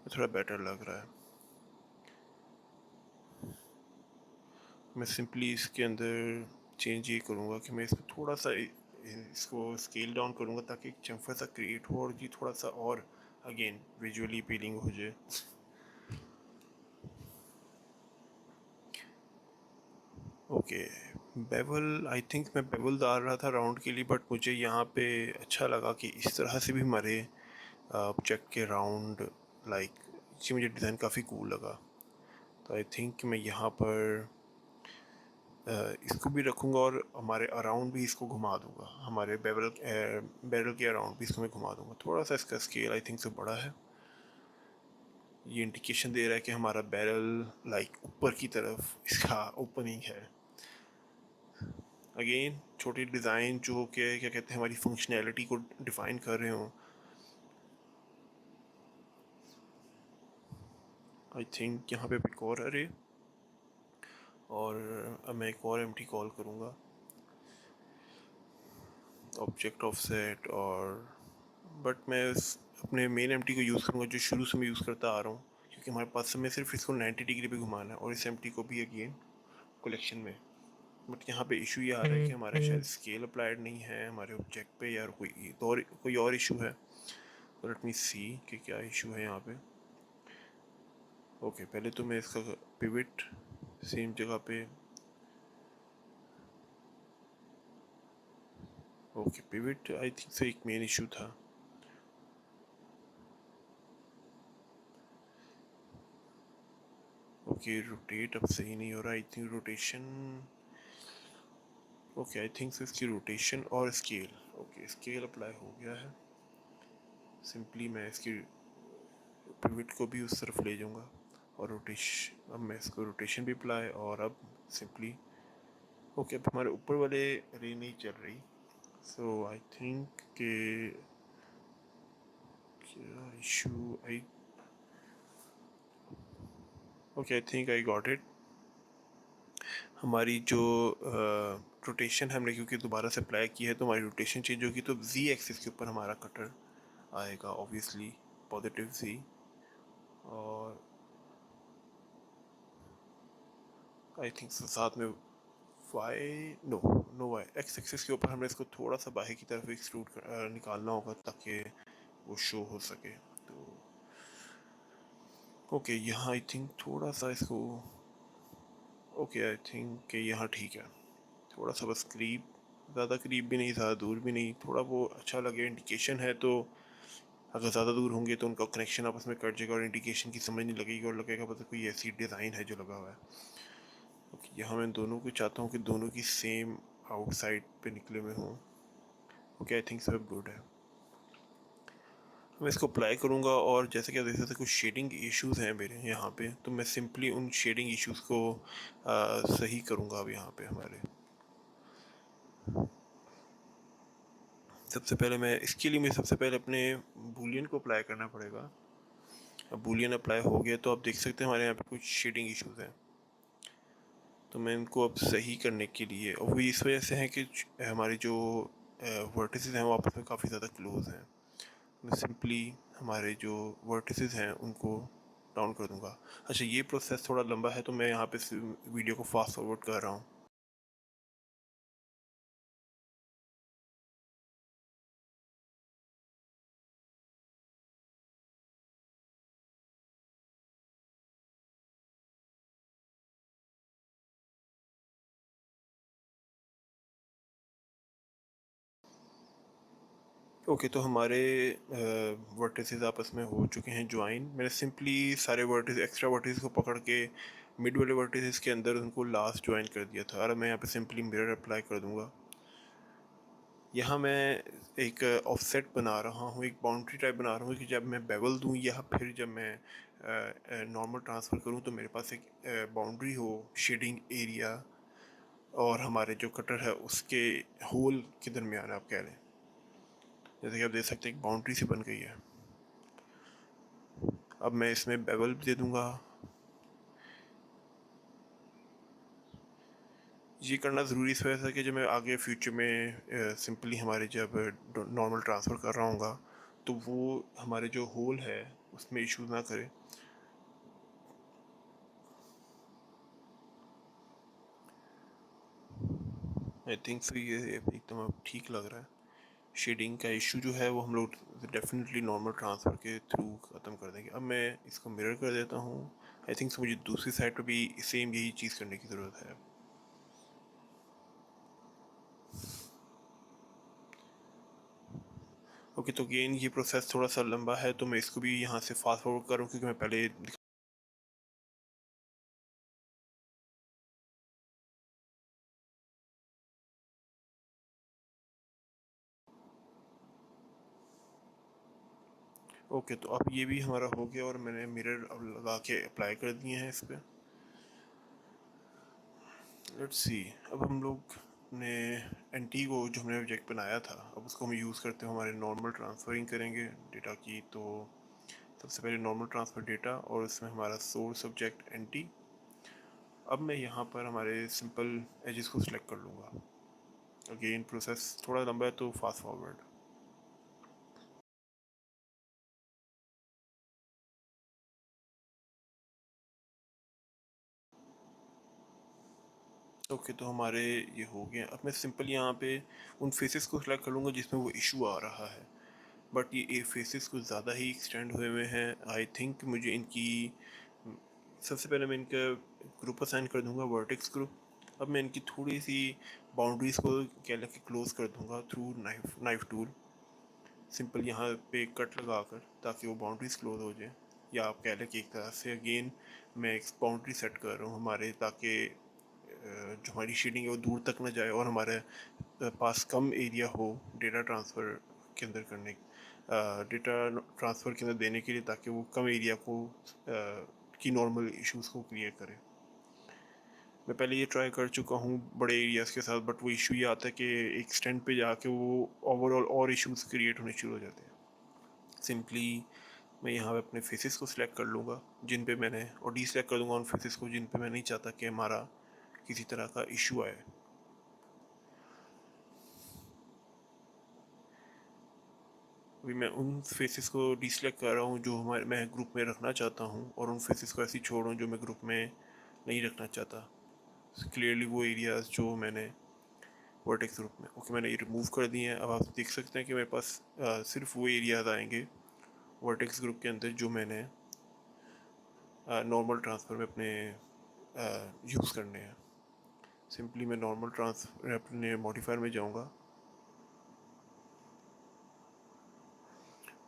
थोड़ा बेटर लग रहा है। मैं सिंपली इसके अंदर चेंज ये करूँगा कि मैं इसको थोड़ा सा इसको स्केल डाउन करूँगा, ताकि एक चम्फा सा क्रिएट हो, और ये थोड़ा सा और अगेन विजुअली अपीलिंग हो जाए। ओके, बेवल, आई थिंक मैं बेवल डाल रहा था राउंड के लिए, बट मुझे यहाँ पे अच्छा लगा कि इस तरह से भी मरे ऑब्जेक्ट के राउंड, लाइक इससे मुझे डिज़ाइन काफ़ी कूल लगा। तो आई थिंक मैं यहाँ पर इसको भी रखूँगा और हमारे अराउंड भी इसको घुमा दूँगा, हमारे बैरल के अराउंड भी इसको मैं घुमा दूँगा। थोड़ा सा इसका स्केल आई थिंक से बड़ा है। ये इंडिकेशन दे रहा है कि हमारा बैरल लाइक ऊपर की तरफ इसका ओपनिंग है। अगेन छोटी डिज़ाइन जो कि क्या कहते हैं हमारी फंक्शनैलिटी को डिफ़ाइन कर रहे हों। आई थिंक यहाँ पे एक और अरे, और अब मैं एक और एम्प्टी कॉल करूँगा ऑब्जेक्ट ऑफसेट, और बट मैं अपने मेन एम्प्टी को यूज़ करूँगा जो शुरू से मैं यूज़ करता आ रहा हूँ, क्योंकि हमारे पास में सिर्फ इसको 90 डिग्री पे घुमाना है और इस एम्प्टी को भी अगेन कलेक्शन में। बट यहाँ पे इशू ये आ रहा है कि हमारे शायद स्केल अप्लाइड नहीं है हमारे ऑब्जेक्ट पे, या कोई और इशू है। तो लेट मी सी कि क्या इशू है यहाँ पे। ओके, पहले तो मैं इसका पिवट सेम जगह पे, ओके पिवट आई थिंक से एक मेन इशू था। ओके रोटेट अब सही नहीं हो रहा, I think rotation, okay I think से इसकी रोटेशन और स्केल, ओके स्केल अप्लाई हो गया है। सिंपली मैं इसकी पिवट को भी उस तरफ ले जाऊंगा और रोटेशन, अब मैं इसको रोटेशन भी अप्लाई, और अब सिंपली ओके अब हमारे ऊपर वाले रे नहीं चल रही। सो आई थिंक के क्या issue, I okay I think I got it. हमारी जो रोटेशन हमने क्योंकि दोबारा से अप्लाई की है तो हमारी रोटेशन चेंज होगी, तो जी एक्सिस के ऊपर हमारा कटर आएगा ऑब्वियसली पॉजिटिव जी, और आई थिंक साथ में Y, no no Y, X axis के ऊपर हमें इसको थोड़ा सा बाहर की तरफ एक्सट्रूड निकालना होगा ताकि वो शो हो सके। तो ओके यहाँ आई थिंक थोड़ा सा इसको, ओके आई थिंक कि यहाँ ठीक है, थोड़ा सा बस करीब, ज़्यादा करीब भी नहीं ज़्यादा दूर भी नहीं, थोड़ा वो अच्छा लगे इंडिकेशन है। तो अगर ज़्यादा दूर होंगे तो उनका कनेक्शन आपस में कट जाएगा और इंडिकेशन की समझ नहीं लगेगी और लगेगा पता कोई ऐसी डिज़ाइन है जो लगा हुआ है। ओके यहाँ मैं दोनों को चाहता हूँ कि दोनों की सेम आउटसाइड पे निकले हुए हों। ओके आई थिंक सब गुड है। मैं इसको अप्लाई करूँगा और जैसे कि आप देख सकते हैं कुछ शेडिंग इश्यूज़ हैं मेरे यहाँ पे, तो मैं सिंपली उन शेडिंग इश्यूज़ को सही करूँगा अब यहाँ पे हमारे। सबसे पहले मैं इसके लिए मुझे सबसे पहले अपने बूलियन को अप्लाई करना पड़ेगा। अब बूलियन अप्लाई हो गया तो आप देख सकते हैं हमारे यहाँ पे कुछ शेडिंग इश्यूज़ हैं, तो मैं इनको अब सही करने के लिए, और वो इस वजह से है कि हमारे जो वर्टिसेस हैं वो आपस में काफ़ी ज़्यादा क्लोज हैं। मैं सिंपली हमारे जो वर्टिसेस हैं उनको डाउन कर दूंगा। अच्छा ये प्रोसेस थोड़ा लंबा है तो मैं यहाँ पे वीडियो को फास्ट फॉरवर्ड कर रहा हूँ। ओके तो हमारे वर्टिसेस आपस में हो चुके हैं ज्वाइन। मैंने सिंपली सारे वर्टिस एक्स्ट्रा वर्टिस को पकड़ के मिड वाले वर्टिसेस के अंदर उनको लास्ट ज्वाइन कर दिया था, और मैं यहाँ पे सिंपली मिरर अप्लाई कर दूँगा। यहाँ मैं एक ऑफसेट बना रहा हूँ, एक बाउंड्री टाइप बना रहा हूँ कि जब मैं बेवल दूँ या फिर जब मैं नॉर्मल ट्रांसफ़र करूँ तो मेरे पास एक बाउंड्री हो शेडिंग एरिया और हमारे जो कटर है उसके होल के दरमियान आप कह लें। जैसे कि आप देख सकते हैं एक बाउंड्री सी बन गई है। अब मैं इसमें बेवल दे दूँगा। ये करना ज़रूरी इस वजह से कि जब मैं आगे फ्यूचर में सिंपली हमारे जब नॉर्मल ट्रांसफ़र कर रहा हूँगा तो वो हमारे जो होल है उसमें इशू ना करे। आई थिंक सो ये एकदम अब ठीक लग रहा है। शेडिंग का इशू जो है वो हम लोग डेफिनेटली नॉर्मल ट्रांसफ़र के थ्रू ख़त्म कर देंगे। अब मैं इसको मिरर कर देता हूँ। आई थिंक सो मुझे दूसरी साइड पर भी सेम यही चीज़ करने की ज़रूरत है। ओके, तो अगेन ये प्रोसेस थोड़ा सा लंबा है, तो मैं इसको भी यहाँ से फास्ट फॉरवर्ड करूँ क्योंकि मैं पहले ओके, तो अब ये भी हमारा हो गया और मैंने मिरर अब लगा के अप्लाई कर दिए हैं इस पर। लेट्स सी, अब हम लोग ने एंटी को जो हमने ऑब्जेक्ट बनाया था, अब उसको हम यूज़ करते हैं, हमारे नॉर्मल ट्रांसफरिंग करेंगे डेटा की। तो सबसे पहले नॉर्मल ट्रांसफ़र डेटा और उसमें हमारा सोर्स ऑब्जेक्ट एंटी। अब मैं यहाँ पर हमारे सिंपल एजेस को सिलेक्ट कर लूँगा। अगेन प्रोसेस थोड़ा लंबा है तो फास्ट फॉरवर्ड। ओके, तो हमारे ये हो गए। अब मैं सिंपल यहाँ पे उन फेसेस को सिलेक्ट कर लूँगा जिसमें वो इशू आ रहा है, बट ये फेसेस कुछ ज़्यादा ही एक्सटेंड हुए हुए हैं। आई थिंक मुझे इनकी सबसे पहले मैं इनका ग्रुप असाइन कर दूँगा, वर्टेक्स ग्रुप। अब मैं इनकी थोड़ी सी बाउंड्रीज़ को क्या लगे क्लोज़ कर दूँगा थ्रू नाइफ टूल। सिंपल यहाँ पे कट लगा कर ताकि वो बाउंड्रीज क्लोज हो जाए, या आप कह लें कि एक तरह से अगेन मैं एक बाउंड्री सेट कर रहा हूँ हमारे, ताकि जो हमारी शेडिंग है वो दूर तक ना जाए और हमारे पास कम एरिया हो डेटा ट्रांसफ़र के अंदर करने डेटा ट्रांसफ़र के अंदर देने के लिए, ताकि वो कम एरिया को की नॉर्मल इश्यूज़ को क्लियर करे। मैं पहले ये ट्राई कर चुका हूँ बड़े एरियाज़ के साथ, बट वो इशू ये आता है कि एक स्टैंड पे जाके वो ओवरऑल और इश्यूज़ क्रिएट होने शुरू हो जाते हैं। सिंपली मैं यहाँ पे अपने फेसेस को सिलेक्ट कर लूँगा जिन पे मैंने, और डी सेलेक्ट कर दूँगा उन फेसेस को जिन पे मैं नहीं चाहता कि हमारा किसी तरह का इशू आए। अभी मैं उन फेसेस को डी सेलेक्ट कर रहा हूँ जो हमारे मैं ग्रुप में रखना चाहता हूँ, और उन फेसेस को ऐसे ही छोड़ रहा हूँ जो मैं ग्रुप में नहीं रखना चाहता। क्लियरली वो एरियाज़ जो मैंने वर्टेक्स ग्रुप में, ओके, मैंने ये रिमूव कर दिए हैं। अब आप देख सकते हैं कि मेरे पास सिर्फ वो एरियाज़ आएंगे वर्टेक्स ग्रुप के अंदर जो मैंने नॉर्मल ट्रांसफ़र में अपने यूज़ करने हैं। सिंपली मैं नॉर्मल ट्रांसफर अपने मॉडिफायर में जाऊंगा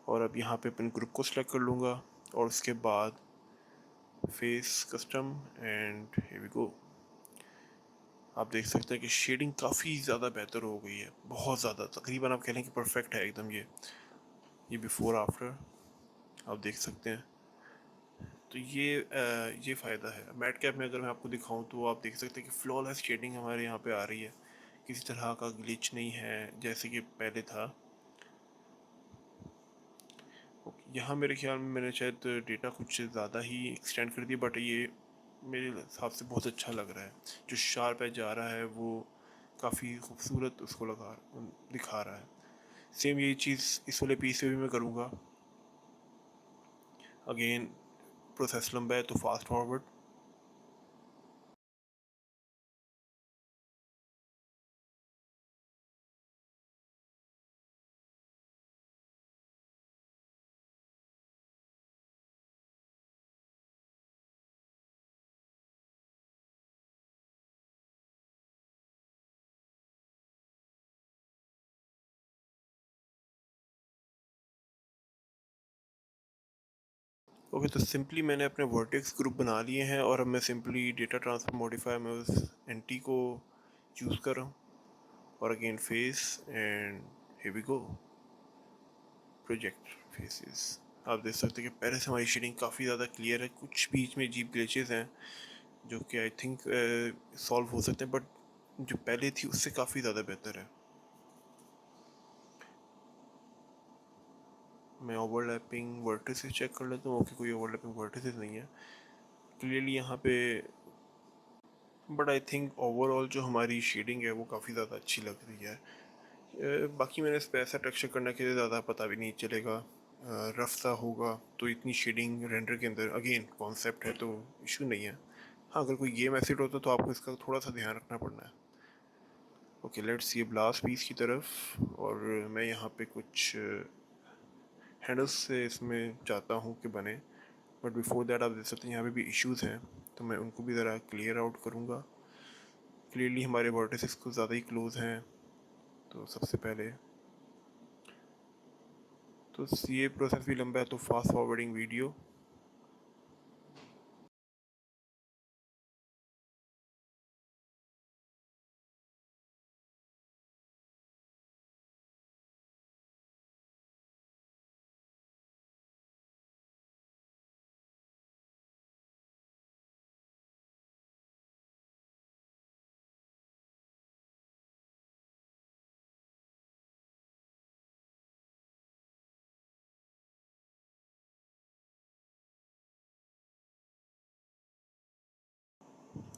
और अब यहाँ पे अपने ग्रुप को सिलेक्ट कर लूँगा, और उसके बाद face custom and here we go. आप देख सकते हैं कि शेडिंग काफ़ी ज़्यादा बेहतर हो गई है, बहुत ज़्यादा, तकरीबन आप कह लें कि परफेक्ट है एकदम। ये बिफ़ोर आफ्टर आप देख सकते हैं। तो ये फ़ायदा है मैट कैप में। अगर मैं आपको दिखाऊं तो आप देख सकते हैं कि फ्लॉलेस शेडिंग हमारे यहाँ पे आ रही है, किसी तरह का ग्लिच नहीं है जैसे कि पहले था। यहाँ मेरे ख्याल में मैंने शायद डेटा कुछ ज़्यादा ही एक्सटेंड कर दिया, बट ये मेरे हिसाब से बहुत अच्छा लग रहा है। जो शार्प एज जा रहा है वो काफ़ी खूबसूरत उसको दिखा रहा है। सेम यही चीज़ इस वाले पीस पे भी मैं करूँगा। अगेन प्रोसेस लंबा है तो फास्ट फॉरवर्ड। ओके, तो सिंपली मैंने अपने वर्टेक्स ग्रुप बना लिए हैं, और अब मैं सिंपली डेटा ट्रांसफर मॉडिफायर में उस एंटी को चूज़ कर रहा हूँ, और again face and here we go project faces. आप देख सकते हैं कि पहले से हमारी शेडिंग काफ़ी ज़्यादा क्लियर है। कुछ बीच में अजीब ग्लिचेस हैं जो कि आई थिंक सॉल्व हो सकते हैं, बट जो पहले थी उससे काफ़ी ज़्यादा बेहतर है। मैं ओवरलैपिंग वर्टिसेस चेक कर लेता हूँ। ओके, कोई ओवरलैपिंग वर्टिसेस नहीं है क्लियरली यहाँ पे, बट आई थिंक ओवरऑल जो हमारी शेडिंग है वो काफ़ी ज़्यादा अच्छी लग रही है। बाकी मैंने इस पर ऐसा टेक्सचर करने के लिए ज़्यादा पता भी नहीं चलेगा, रफ सा होगा तो इतनी शेडिंग रेंडर के अंदर, अगेन कॉन्सेप्ट है तो इशू नहीं है। हाँ, अगर कोई गेम एसिड होता तो आपको इसका थोड़ा सा ध्यान रखना पड़ना है। Okay, let's see last piece की तरफ, और मैं यहाँ पे कुछ हैंडल्स से इसमें चाहता हूँ कि बने, बट बिफोर दैट आप देख सकते हैं यहाँ पे भी इश्यूज़ हैं, तो मैं उनको भी ज़रा क्लियर आउट करूँगा। क्लियरली हमारे वर्टिसेस कुछ ज़्यादा ही क्लोज हैं, तो सबसे पहले तो ये प्रोसेस भी लंबा है, तो fast forwarding video.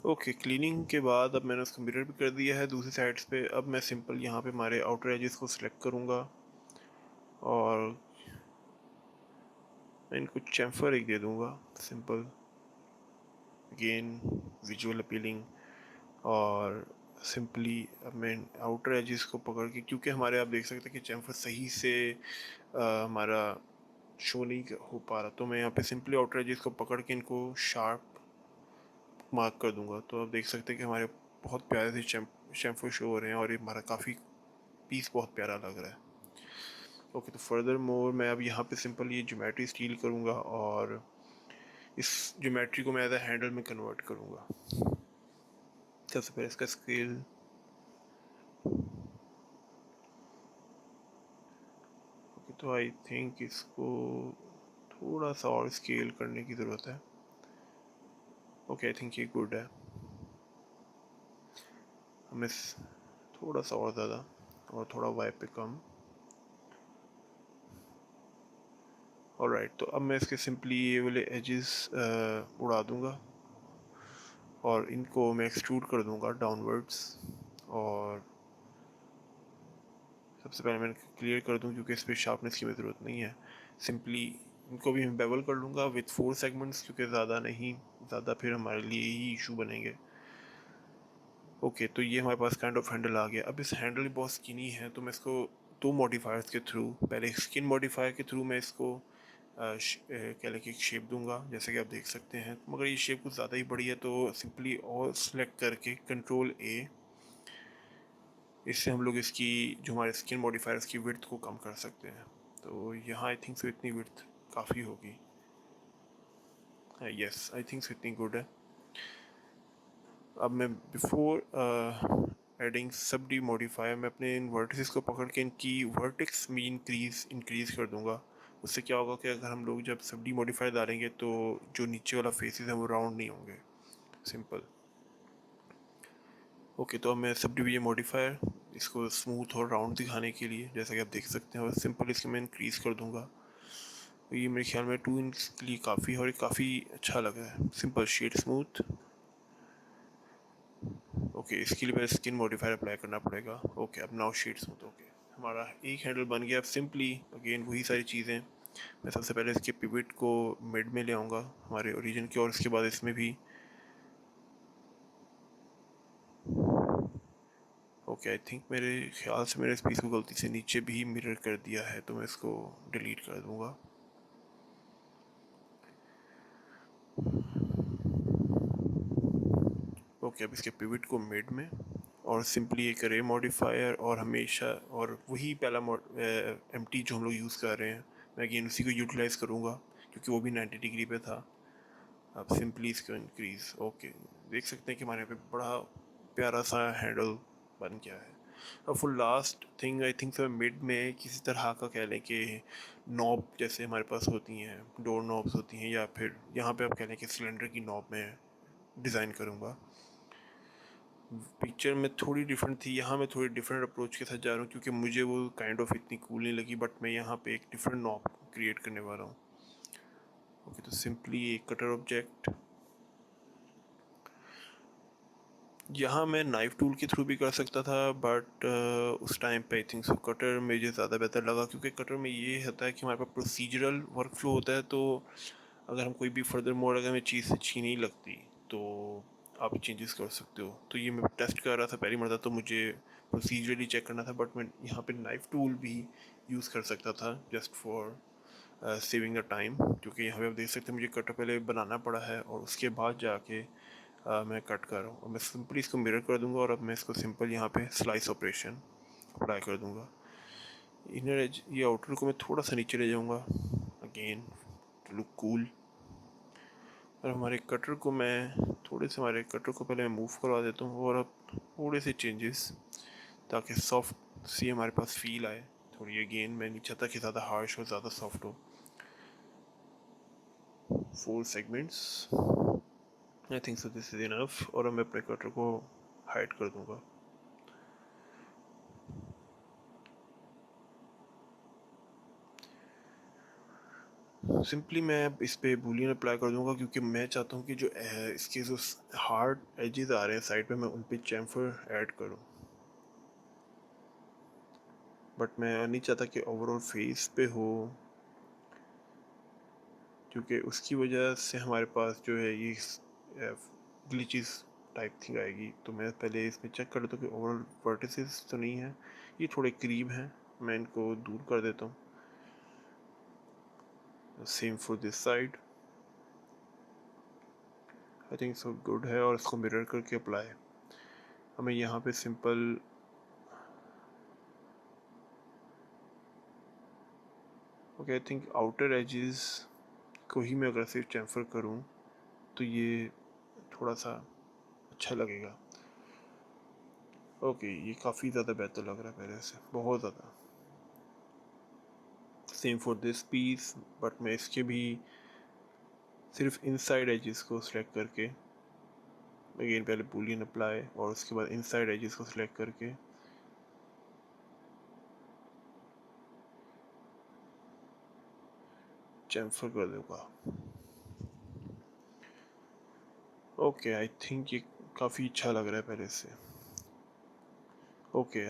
Okay, cleaning के बाद अब मैंने उसको मिरर भी कर दिया है दूसरी साइड्स पे। अब मैं सिंपल यहाँ पे हमारे आउटर एजेस को सिलेक्ट करूँगा और मैं इनको चैम्फर एक दे दूँगा, सिंपल, अगेन विजुअल अपीलिंग। और सिंपली अब मैं आउटर एजेस को पकड़ के, क्योंकि हमारे आप देख सकते हैं कि चैम्फर सही से हमारा शो नहीं हो पा रहा, तो मैं यहाँ पे सिंपली आउटर एजेस को पकड़ के इनको शार्प मार्क कर दूंगा। तो आप देख सकते हैं कि हमारे बहुत प्यारे से शैम्फू शो हो रहे हैं और ये हमारा काफ़ी पीस बहुत प्यारा लग रहा है। ओके, तो फर्दर मोर मैं अब यहाँ पे सिंपल ये ज्योमेट्री स्टील करूँगा और इस ज्योमेट्री को मैं एज ए हैंडल में कन्वर्ट करूँगा। सबसे पहले इसका स्केल, ओके, तो आई थिंक इसको थोड़ा सा और स्केल करने की ज़रूरत है। ओके, आई थिंक ये गुड है। हमें थोड़ा सा और ज़्यादा और थोड़ा वाई पे कम। ऑलराइट, तो अब मैं इसके सिंपली ये वाले एजेस उड़ा दूंगा और इनको मैं एक्सट्रूड कर दूंगा डाउनवर्ड्स। और सबसे पहले मैं क्लियर कर दूं क्योंकि इस पर शार्पनेस की ज़रूरत नहीं है। सिंपली इनको भी मैं बेवल कर लूँगा विथ 4 सेगमेंट्स, क्योंकि ज़्यादा नहीं, ज़्यादा फिर हमारे लिए ही इशू बनेंगे। ओके, तो ये हमारे पास काइंड ऑफ हैंडल आ गया। अब इस हैंडल बहुत स्किनी है, तो मैं इसको दो मॉडिफायर्स के थ्रू, पहले स्किन मॉडिफायर के थ्रू मैं इसको क्या लेके एक शेप दूंगा, जैसे कि आप देख सकते हैं। मगर ये शेप कुछ ज़्यादा ही बड़ी है, तो सिंपली और सेलेक्ट करके कंट्रोल ए, इससे हम लोग इसकी जो हमारे स्किन मॉडिफायर्स की विड्थ को कम कर सकते हैं। तो यहाँ आई थिंक सो इतनी विड्थ काफ़ी होगी। यस, आई थिंक सो इतनी गुड है। अब मैं बिफोर एडिंग सब डी मॉडिफायर मैं अपने इन वर्टिसेस को पकड़ के इनकी वर्टेक्स में इंक्रीज़ कर दूंगा। उससे क्या होगा कि अगर हम लोग जब सब डी मॉडिफायर डालेंगे तो जो नीचे वाला फेसेस है वो राउंड नहीं होंगे। सिंपल। ओके, तो अब मैं सब डी मॉडिफायर इसको स्मूथ और राउंड दिखाने के लिए, जैसा कि आप देख सकते हैं, और सिंपल इसको मैं इंक्रीज़ कर दूंगा। तो ये मेरे ख्याल में 2 इंच के लिए काफ़ी है और ये काफ़ी अच्छा लग रहा है। Simple shade smooth. ओके, इसके लिए पहले स्किन मॉडिफायर अप्लाई करना पड़ेगा। ओके, अब नाउ शेड्स में, तो ओके, हमारा एक हैंडल बन गया। अब सिंपली अगेन वही सारी चीज़ें, मैं सबसे पहले इसके पिवट को मिड में ले आऊँगा हमारे ओरिजिन की, और इसके बाद इसमें भी ओके, आई थिंक मेरे ख्याल से मेरे इस पीस को गलती से नीचे भी मिरर कर दिया है, तो मैं इसको डिलीट कर दूँगा। ओके, अब इसके पिवट को मिड में और सिंपली एक रे मॉडिफायर, और हमेशा और वही पहला एम्प्टी जो हम लोग यूज़ कर रहे हैं, मैं अगेन उसी को यूटिलाइज़ करूँगा क्योंकि वो भी 90 डिग्री पे था। अब सिंपली इसको इंक्रीज़। ओके, देख सकते हैं कि हमारे पे बड़ा प्यारा सा हैंडल बन गया है। अब full last thing I think sir mid में किसी तरह का कह लें कि नॉब जैसे हमारे पास होती हैं, डोर नॉब्स होती हैं, या फिर यहाँ पे आप कह लें कि सिलेंडर की नॉब में डिज़ाइन करूँगा। पिक्चर में थोड़ी डिफरेंट थी, यहाँ मैं थोड़ी डिफरेंट अप्रोच के साथ जा रहा हूँ क्योंकि मुझे वो काइंड ऑफ इतनी कूल नहीं लगी, बट मैं यहाँ पे एक डिफरेंट नॉब क्रिएट करने वाला हूँ। ओके, तो सिंपली एक कटर ऑब्जेक्ट, यहाँ मैं नाइफ टूल के थ्रू भी कर सकता था, बट उस टाइम पे आई थिंक सो कटर मुझे ज़्यादा बेहतर लगा, क्योंकि कटर में ये होता है कि हमारे पास प्रोसीजरल वर्क फ्लो होता है। तो अगर हम कोई भी फर्दर मोड, अगर हमें चीज़ अच्छी नहीं लगती तो आप चेंजेस कर सकते हो। तो ये मैं टेस्ट कर रहा था पहली मरतबा, तो मुझे प्रोसीजरली चेक करना था, बट मैं यहाँ पे नाइफ टूल भी यूज़ कर सकता था just for saving the time, क्योंकि यहाँ पे आप देख सकते हैं मुझे कटर पहले बनाना पड़ा है और उसके बाद जाके मैं कट कर रहा हूँ। और मैं सिंपली इसको मिरर कर दूँगा और अब मैं इसको सिंपल यहाँ पे स्लाइस ऑपरेशन अप्लाई कर दूँगा। इनर एज, ये आउटर को मैं थोड़ा सा नीचे ले जाऊंगा अगेन टू लुक कूल। और हमारे कटर को हमारे कटर को पहले मैं मूव करवा देता हूँ, और अब थोड़े से चेंजेस ताकि सॉफ्ट सी हमारे पास फील आए थोड़ी। अगेन मैं नहीं चाहता कि ज़्यादा हार्श हो, ज़्यादा सॉफ्ट हो। 4 segments, I think so this is enough. और मैं अपने कटर को हाइड कर दूंगा। सिंपली मैं अब इस पे बूलियन अप्लाई कर दूंगा, क्योंकि मैं चाहता हूँ कि जो इसके जो हार्ड एजेस आ रहे हैं साइड पे, मैं उन पे चैम्फर ऐड करूँ। बट मैं नहीं चाहता कि ओवरऑल फेस पे हो, क्योंकि उसकी वजह से हमारे पास जो है ये ग्लिचेस टाइप थिंग आएगी। तो मैं पहले इसमें चेक कर लेता हूँ कि ओवरऑल वर्टिसेस तो नहीं है, ये थोड़े करीब हैं, मैं इनको दूर कर देता हूँ। Same for this side, I think so good है। और इसको मिरर करके अप्लाई हमें यहाँ पे simple okay, I think outer edges को ही मैं अगर सिर्फ चैम्फर करूँ तो ये थोड़ा सा अच्छा लगेगा। ओके, ये काफ़ी ज़्यादा बेहतर लग रहा है पहले से, बहुत ज़्यादा। Same for this piece, but मैं इसके भी सिर्फ इनसाइड एजेस को सिलेक्ट करके अगेन पहले बूलियन अप्लाई, और उसके बाद इनसाइड एजेस को सिलेक्ट करके चैम्फर कर दूँगा। ओके, आई थिंक ये काफ़ी अच्छा लग रहा है पहले से। ओके,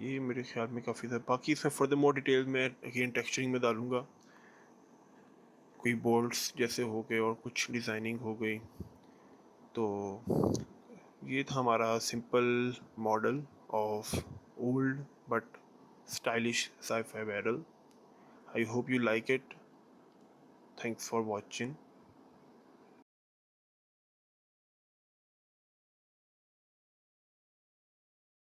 ये मेरे ख्याल में काफ़ी ज़्यादा। बाकी इसमें फर्दर मोर डिटेल में अगेन टेक्सचरिंग में डालूँगा, कोई बोल्ट्स जैसे हो गए और कुछ डिज़ाइनिंग हो गई। तो ये था हमारा simple model of old but stylish sci-fi barrel. I hope you like it. Thanks for watching.